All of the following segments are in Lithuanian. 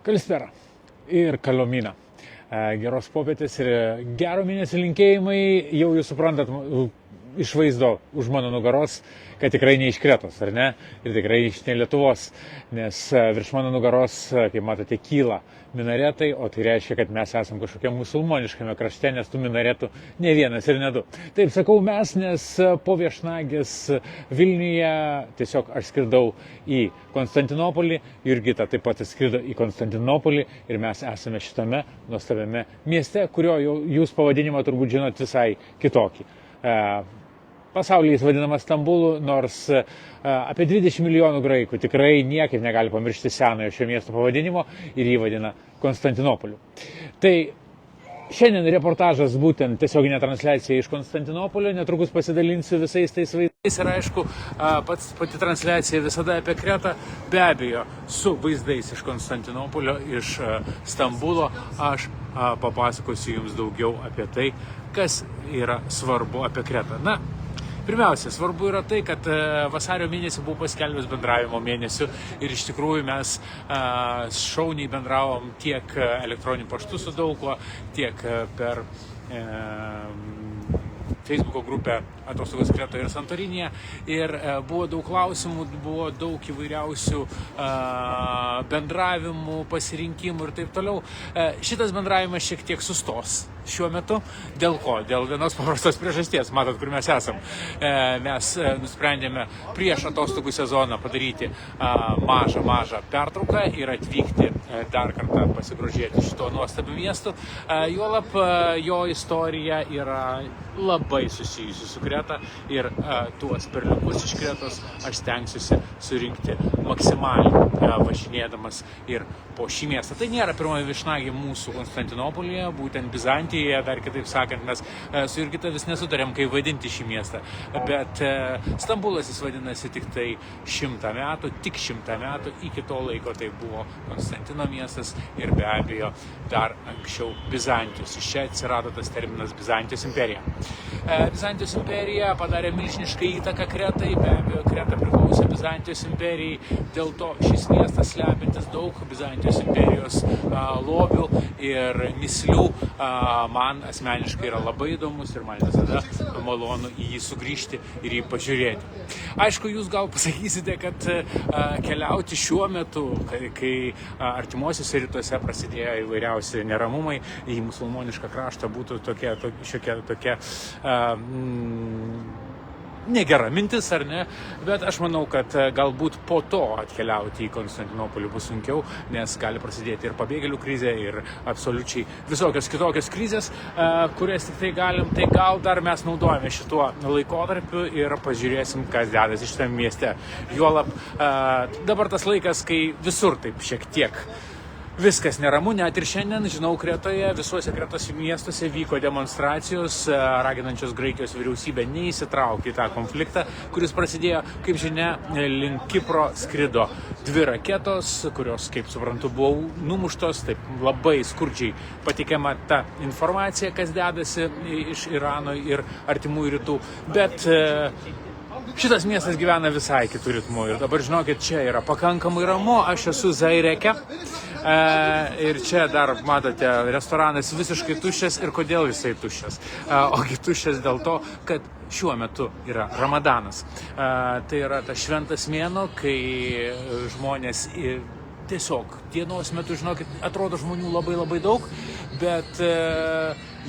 Kalispera ir Kaliomina. Geros popietės ir gero mėnesio linkėjimai. Jau jūs suprantat iš vaizdo už mano nugaros, kad tikrai ne iš Kretos, ar ne? Ir tikrai iš ne Lietuvos, nes virš mano nugaros, kaip matote, kyla minaretai, o tai reiškia, kad mes esam kažkokiam musulmoniškame krašte, nes tų minaretų ne vienas ir ne du. Taip sakau mes, nes po viešnagės Vilniuje tiesiog aš skridau į Konstantinopolį, Jurgita taip pat skrido į Konstantinopolį ir mes esame šitame nuostabiame mieste, kurio jau jūs pavadinimą turbūt žinot visai kitokį. Pasaulyje jis vadinamas Stambulu, nors apie 20 milijonų graikų tikrai niekaip negali pamiršti senojo šio miesto pavadinimo ir jį vadina Konstantinopoliu. Tai šiandien reportažas būtent tiesioginė transliacija iš Konstantinopolio, netrukus pasidalinsiu visais tais vaizdais ir aišku, pati transliacija visada apie Kretą, be abejo, su vaizdais iš Konstantinopolio, iš Stambulo, aš papasakosiu jums daugiau apie tai, kas yra svarbu apie Kretą. Na, pirmiausia, svarbu yra tai, kad vasario mėnesį buvo paskelbęs bendravimo mėnesių ir iš tikrųjų mes šauniai bendravom tiek elektroniniu paštu su daug kuo, tiek per Facebooko grupę Atostogos Kretoje ir Santorinėje ir buvo daug klausimų, buvo daug įvairiausių bendravimų, pasirinkimų ir taip toliau. Šitas bendravimas šiek tiek sustos šiuo metu. Dėl ko? Dėl vienos paprastos priežasties. Matot, kur mes esam. Mes nusprendėme prieš atostogų sezoną padaryti mažą pertrauką ir atvykti dar kartą pasigrožėti šito nuostabiu miestu. Juolab jo istorija yra labai susijusi su Kreta ir tuos perliukus iš Kretos aš stengsiuosi surinkti maksimaliai važinėdamas ir po šį miestą. Tai nėra pirmoji viešnagė mūsų Konstantinopolyje, būtent Bizantijoje, dar kitaip sakant, mes su Jurgita vis nesutarėm, kaip vadinti šį miestą, bet Stambulas jis vadinasi tik tai 100 metų, tik 100 metų, iki to laiko tai buvo Konstantino miestas ir be abejo dar anksčiau Bizantijos. Iš čia atsirado tas terminas Bizantijos imperija. Bizantijos imperija padarė milžinišką įtaką Kretai, be abejo Kreta priklausė Bizantijos imperijai, dėl to šis miestas slepiantis daug Bizantijos imperijos lobių ir mįslių man asmeniškai yra labai įdomus ir man visada malonu į jį sugrįžti ir jį pažiūrėti. Aišku, jūs gal pasakysite, kad keliauti šiuo metu, kai artimuosiuose rytuose prasidėjo įvairiausi neramumai, į musulmonišką kraštą būtų tokia negera mintis, ar ne, bet aš manau, kad galbūt po to atkeliauti į Konstantinopolį bus sunkiau, nes gali prasidėti ir pabėgėlių krizė, ir absoliučiai visokios kitokios krizės, kurias tik tai galim, tai gal dar mes naudojame šituo laikotarpiu ir pažiūrėsim, kas dedasi šitame mieste. Juolab, dabar tas laikas, kai visur taip šiek tiek viskas neramu, net ir šiandien, žinau, Kretoje, visuose Kretos miestuose vyko demonstracijos, raginančios Graikijos vyriausybę neįsitraukti į tą konfliktą, kuris prasidėjo, kaip žinia, link Kipro skrido 2 raketos, kurios, kaip suprantu, buvo numuštos, taip labai skurdžiai pateikiama ta informacija, kas dedasi iš Irano ir artimųjų rytų, bet šitas miestas gyvena visai kitų ritmų ir dabar žinokit, čia yra pakankamai ramu, aš esu Zaireke ir čia dar matote, restoranas visiškai tuščias ir kodėl jisai tuščias? Ogi tuščias dėl to, kad šiuo metu yra Ramadanas. Tai yra tas šventas mėnuo, kai žmonės tiesiog dienos metu, žinokit, atrodo žmonių labai daug, bet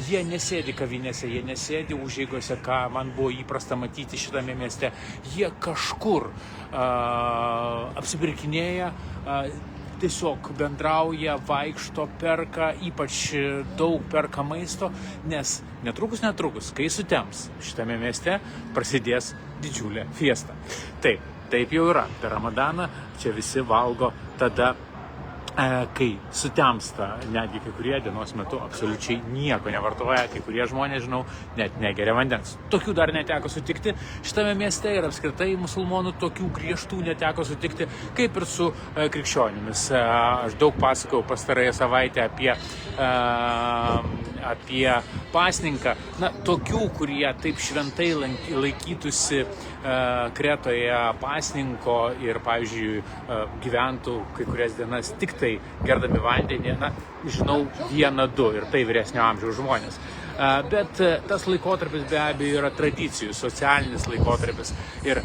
jie nesėdi kavinėse, jie nesėdi užeigose, ką man buvo įprasta matyti šitame mieste. Jie kažkur apsipirkinėja, tiesiog bendrauja, vaikšto, perka, ypač daug perka maisto, nes netrukus, kai sutems šitame mieste, prasidės didžiulė fiesta. Taip jau yra. Per Ramadaną čia visi valgo tada, kai sutemsta, netgi kai kurie dienos metu absoliučiai nieko nevartoja, kai kurie žmonės, žinau, net negeria vandens. Tokių dar neteko sutikti šitame mieste ir apskritai musulmonų tokių griežtų neteko sutikti, kaip ir su krikščionimis. Aš daug pasakojau pastarąją savaitę apie pasninką, na, tokių, kurie taip šventai laikytųsi Kretoje pasninko ir, pavyzdžiui, gyventų kai kurias dienas tik tai gerdami vandenį, na, žinau 1-2 ir tai vyresnio amžiaus žmonės. Bet tas laikotarpis be abejo yra tradicijų, socialinis laikotarpis ir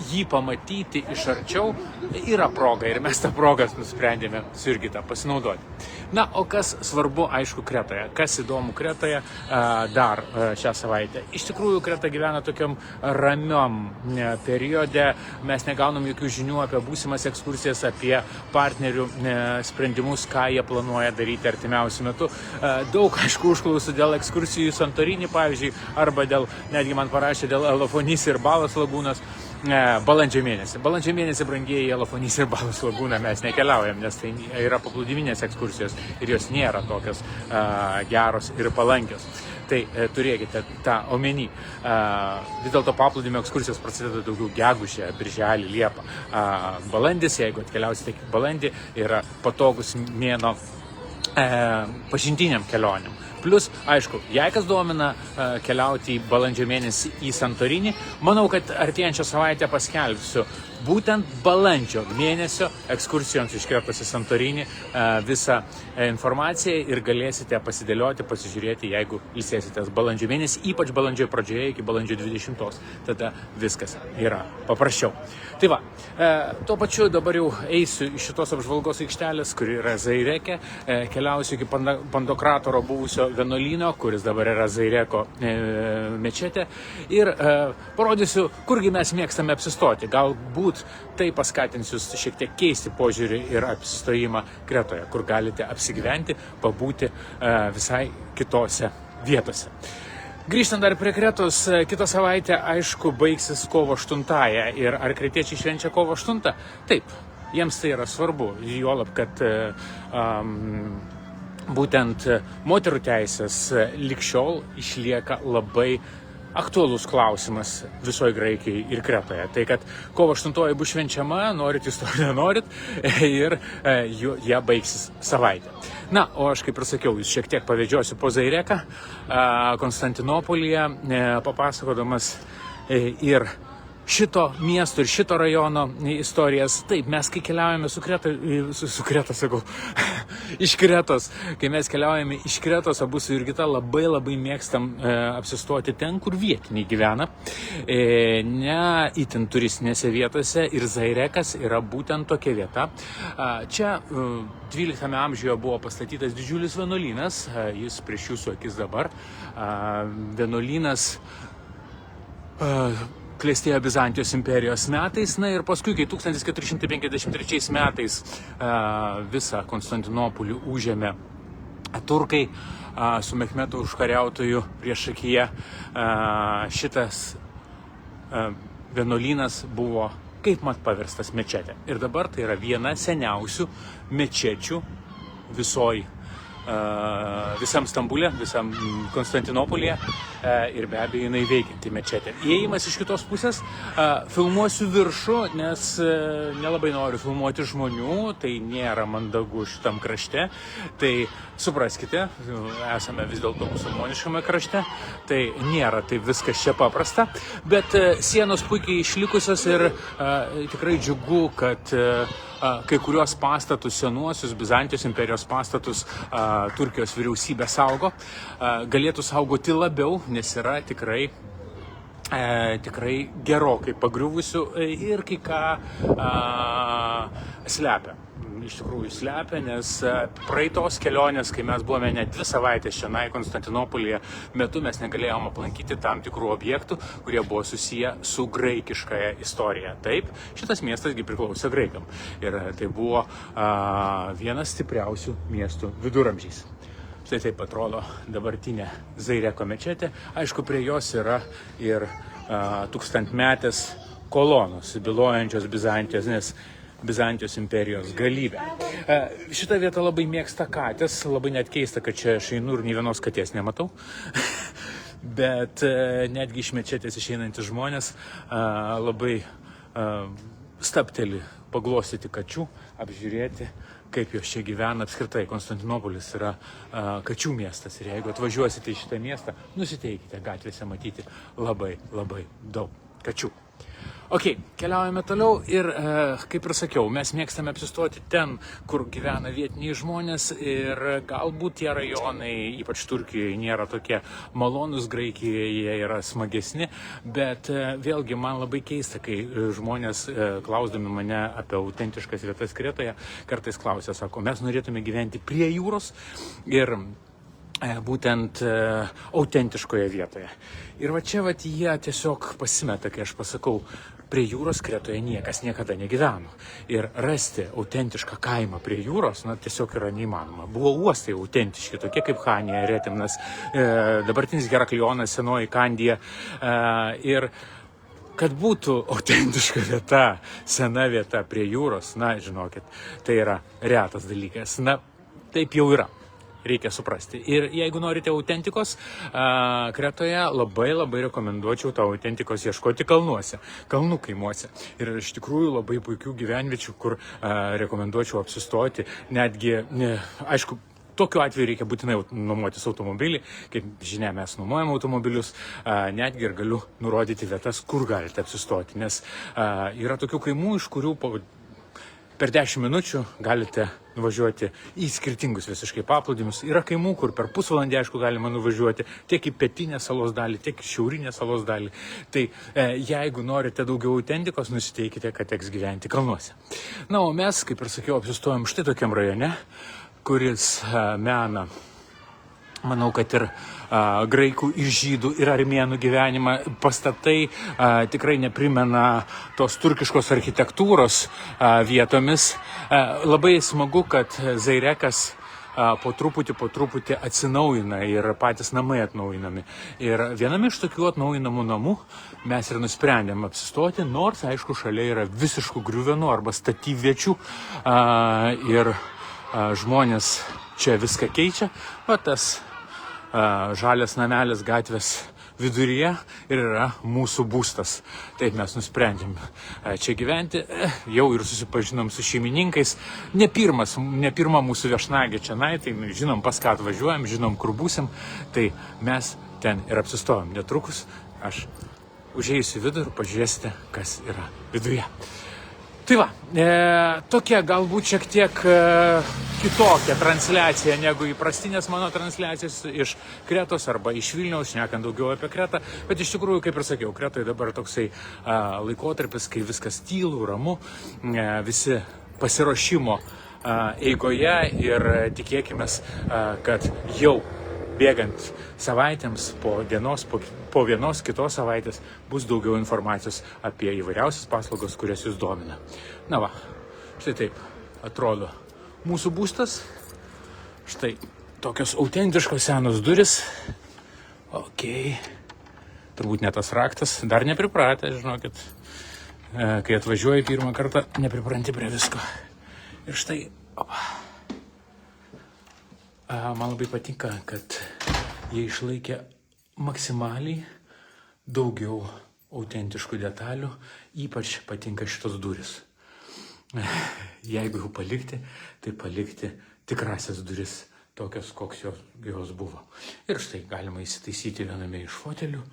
jį pamatyti iš arčiau yra proga ir mes tą progą nusprendėme su Jurgita pasinaudoti. Na, o kas svarbu, aišku, Kretoje, kas įdomu Kretoje dar šią savaitę. Iš tikrųjų, Kreta gyvena tokiam ramiom periode, mes negaunam jokių žinių apie būsimas ekskursijas, apie partnerių sprendimus, ką jie planuoja daryti artimiausiu metu. Daug, aišku, užklausų dėl ekskursijų į Santorinį, pavyzdžiui, arba netgi man parašė dėl Elafonys ir Balos lagūnos. Balandžio mėnesį. Balandžio mėnesį, brangieji, Elafonys ir Balos lagūną mes nekeliaujam, nes tai yra paplūdiminės ekskursijos ir jos nėra tokios geros ir palankios. Tai turėkite tą omeny. Vis dėlto paplūdimio ekskursijos prasideda daugiau gegužę, birželį, liepą. Balandis, jeigu atkeliausite balandį, yra patogus mėnuo pažintiniam kelionėm. Plus, aišku, jei kas domina keliauti į balandžio mėnesį į Santorinį, manau, kad artėjančią savaitę paskelbsiu būtent balandžio mėnesio ekskursijoms iš Kretos į Santorinį visą informaciją ir galėsite pasidėlioti, pasižiūrėti, jeigu ilsėsitės balandžio mėnesį, ypač balandžio pradžioje iki balandžio 20. Tada viskas yra paprasčiau. Tai va, tuo pačiu dabar jau eisiu iš šitos apžvalgos aikštelės, kuri yra Zaireke, keliausiu iki Pantokratoro buvusio vienuolyno, kuris dabar yra Zaireko mečetė ir parodysiu, kurgi mes mėgstame apsistoti. Galbūt tai paskatins jūs šiek tiek keisti požiūrį ir apsistojimą Kretoje, kur galite apsigyventi, pabūti visai kitose vietose. Grįžtant dar prie Kretos, kitą savaitę, aišku, baigsis kovo 8-ąją. Ir ar kretiečiai švenčia kovo 8? Taip, jiems tai yra svarbu. Juolab, kad būtent moterų teisės lig šiol išlieka labai aktualus klausimas visoje Graikijoje ir Kretoje. Tai, kad kovo 8 bus švenčiama, norit jūs to nenorit, ir jie baigsis savaitę. Na, o aš, kaip ir sakiau, jūs šiek tiek pavedžiosiu po Zaireką, Konstantinopolyje, papasakodamas ir šito miesto ir šito rajono istorijas. Taip, mes kai keliaujame iš Kretos, kai mes keliaujame iš Kretos, abu su Jurgita labai mėgstam apsistoti ten, kur vietiniai gyvena, ne itin turistinėse vietose, ir Zairekas yra būtent tokia vieta. Čia 12 amžiuje buvo pastatytas didžiulis vienuolynas, jis prieš jūsų akis dabar. Vienuolynas klestėjo Bizantijos imperijos metais, na ir paskui, kai 1453 metais visą Konstantinopolį užėmė turkai su Mehmeto užkariautojų priešakyje, šitas vienuolynas buvo kaip mat paverstas mečetė. Ir dabar tai yra viena seniausių mečečių visam Stambule, visam Konstantinopolyje, ir be abejo jinai veikianti mečetė. Įėjimas iš kitos pusės, filmuosiu viršų, nes nelabai noriu filmuoti žmonių, tai nėra mandagu šitam krašte, tai supraskite, esame vis dėlto musulmoniškame krašte, tai nėra taip viskas čia paprasta, bet sienos puikiai išlikusios ir tikrai džiugu, kad kai kurios pastatus, senuosius Bizantijos imperijos pastatus, Turkijos vyriausybė saugo, galėtų saugoti labiau, nes yra tikrai gerokai pagriuvusių ir kai ką slepia. Iš tikrųjų slepia, nes praeitos kelionės, kai mes buvome net 2 savaitės šiandien Konstantinopolyje metu, mes negalėjome aplankyti tam tikrų objektų, kurie buvo susiję su graikiškąja istorija. Taip, šitas miestasgi priklausė graikam. Ir tai buvo vienas stipriausių miestų viduramžiais. Štai taip atrodo dabartinė Zaireko mečetė. Aišku, prie jos yra ir tūkstantmetės kolonos, bylojančios Bizantijos, nes Bizantijos imperijos galybę. Šitą vietą labai mėgsta katės, labai net keista, kad čia aš einu ir nei vienos katės nematau. Bet netgi iš mečetės išeinantys žmonės labai stapteli paglostyti kačių, apžiūrėti, kaip jos čia gyvena. Apskritai, Konstantinopolis yra kačių miestas ir jeigu atvažiuosite į šitą miestą, nusiteikite gatvėse matyti labai daug kačių. Ok, keliaujame toliau ir, kaip ir sakiau, mes mėgstame apsistoti ten, kur gyvena vietiniai žmonės ir galbūt tie rajonai, ypač Turkijoje, nėra tokie malonus, Graikijoje jie yra smagesni, bet vėlgi man labai keista, kai žmonės, klausdami mane apie autentiškas vietas Kretoje, kartais klausia, sako, mes norėtume gyventi prie jūros ir būtent autentiškoje vietoje. Ir va čia jie tiesiog pasimeta, kai aš pasakau, prie jūros Kretoje niekas niekada negyveno. Ir rasti autentišką kaimą prie jūros, tiesiog yra neįmanoma. Buvo uostai autentiški, tokie kaip Hanija, Retimnas, dabartinis Heraklionas, senoji Kandija. Ir kad būtų autentiška vieta, sena vieta prie jūros, žinokit, tai yra retas dalykas. Taip jau yra. Reikia suprasti. Ir jeigu norite autentikos, Kretoje labai rekomenduočiau tą autentikos ieškoti kalnuose, kalnų kaimuose. Ir iš tikrųjų labai puikių gyvenviečių, kur rekomenduočiau apsistoti. Netgi, aišku, tokiu atveju reikia būtinai nuomotis automobilį. Kaip žinia, mes nuomojam automobilius. Netgi ir galiu nurodyti vietas, kur galite apsistoti. Nes yra tokių kaimų, iš kurių per 10 minučių galite nuvažiuoti į skirtingus visiškai paplūdimius. Yra kaimų, kur per pusvalandį, aišku, galima nuvažiuoti tiek į pietinę salos dalį, tiek į šiaurinę salos dalį. Tai jeigu norite daugiau autentikos, nusiteikite, kad teks gyventi kalnuose. Na, o mes, kaip ir sakiau, apsistojom štai tokiam rajone, kuris mena, manau, kad ir graikų ir žydų ir armėnų gyvenimą. Pastatai tikrai neprimena tos turkiškos architektūros vietomis. Labai smagu, kad Zairekas po truputį atsinaujina ir patys namai atnaujinami. Ir viename iš tokių atnaujinamų namų mes ir nusprendėm apsistoti, nors, aišku, šalia yra visiškų griuvenų arba statybviečių ir žmonės čia viską keičia. Va tas žalias namelis gatvės viduryje ir yra mūsų būstas. Taip mes nusprendėm čia gyventi. Jau ir susipažinom su šeimininkais. Ne pirma mūsų viešnagė čia, tai žinom, pas ką atvažiuojam, žinom, kur būsim. Tai mes ten ir apsistojom. Netrukus aš užeisiu į vidų ir pažiūrėsite, kas yra viduje. Tai va, tokia galbūt šiek tiek kitokia transliacija negu įprastinės mano transliacijos iš Kretos arba iš Vilniaus, šnekant daugiau apie Kretą. Bet iš tikrųjų, kaip ir sakiau, Kretoje dabar toksai laikotarpis, kai viskas tylu, ramu, visi pasiruošimo eigoje ir tikėkimės, kad jau bėgant savaitėms po vienos kitos savaitės bus daugiau informacijos apie įvairiausias paslaugas, kurias jūs domina. Na va, štai taip atrodo mūsų būstas. Štai tokios autentiškos senos duris. Ok, turbūt ne tas raktas, dar nepripratę, žinokit. Kai atvažiuoji pirmą kartą, nepripranti prie visko. Ir štai, opa. Man labai patinka, kad jie išlaikė maksimaliai daugiau autentiškų detalių, ypač patinka šitos duris. Jeigu jau palikti, tai palikti tikrasias duris, tokios, koks jos buvo. Ir štai galima įsitaisyti viename iš fotelių.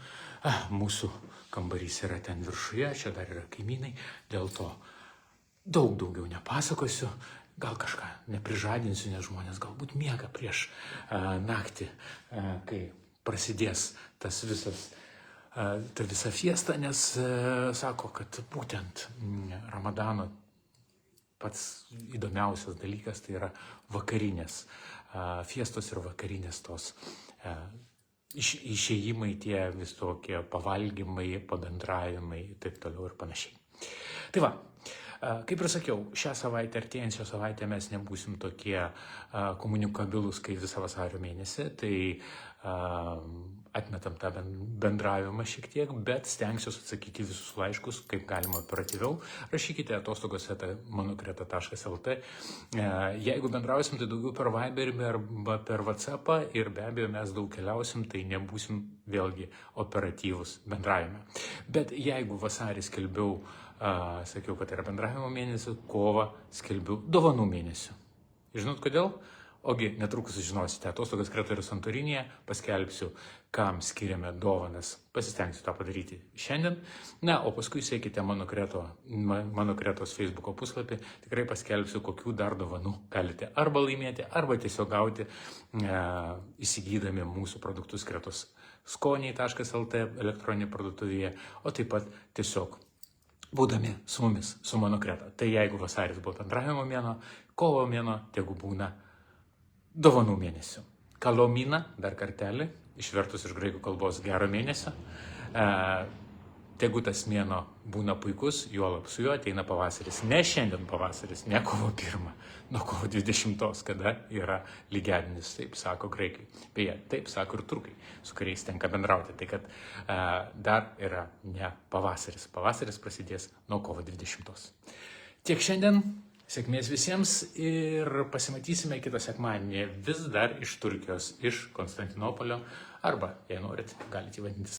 Mūsų kambarys yra ten viršuje, čia dar yra kaimynai, dėl to daug daugiau nepasakosiu. Gal kažką neprižadinsiu, nes žmonės galbūt miega prieš naktį, kai prasidės ta visa fiesta, nes sako, kad būtent Ramadano pats įdomiausias dalykas tai yra vakarinės fiestos ir vakarinės tos išėjimai, tie vis tokie pavalgymai, pabendravimai ir taip toliau ir panašiai. Tai va. Kaip ir sakiau, šią savaitę, artėjančią savaitę mes nebūsim tokie komunikabilūs kaip visą vasario mėnesį, tai atmetam tą bendravimą šiek tiek, bet stengsiuosi atsakyti visus laiškus, kaip galima operatyviau. Rašykite atostogos@manokreta.lt. Jeigu bendrausim, tai daugiau per Viberį arba per WhatsAppą ir be abejo mes daug keliausim, tai nebūsim vėlgi operatyvus bendravime. Bet jeigu vasarį skelbiau sakiau, kad tai yra bendravimo mėnesių, kovą skelbiu dovanų mėnesių. Žinot kodėl? Ogi netrukus sužinosite, atostogas Kretoje ir Santorinėje paskelbsiu, kam skiriame dovanas. Pasistengsiu tą padaryti šiandien. Na, o paskui sekite mano Kretos Facebooko puslapį. Tikrai paskelbsiu, kokių dar dovanų galite arba laimėti, arba tiesiog gauti įsigydami mūsų produktus Kretos skoniai.lt elektroninėje parduotuvėje, o taip pat tiesiog būdami su mumis, su mano Kreta. Tai jeigu vasaris buvo bendravimo mėnuo, kovo mėnuo, tegu būna dovanų mėnesių. Kalomina, dar kartelį, išvertus iš graikų kalbos gero mėnesio. Tegu tas mėnuo būna puikus, juolab su juo ateina pavasaris. Ne šiandien pavasaris, ne kovo 1, nuo kovo 20, kada yra lygiadienis, taip sako graikai. Beje, taip sako ir turkai, su kuriais tenka bendrauti. Tai kad dar yra ne pavasaris. Pavasaris prasidės nuo kovo 20. Tiek šiandien. Sėkmės visiems ir pasimatysime kitą sekmadienį vis dar iš Turkijos, iš Konstantinopolio, arba, jei norit, galite vadintis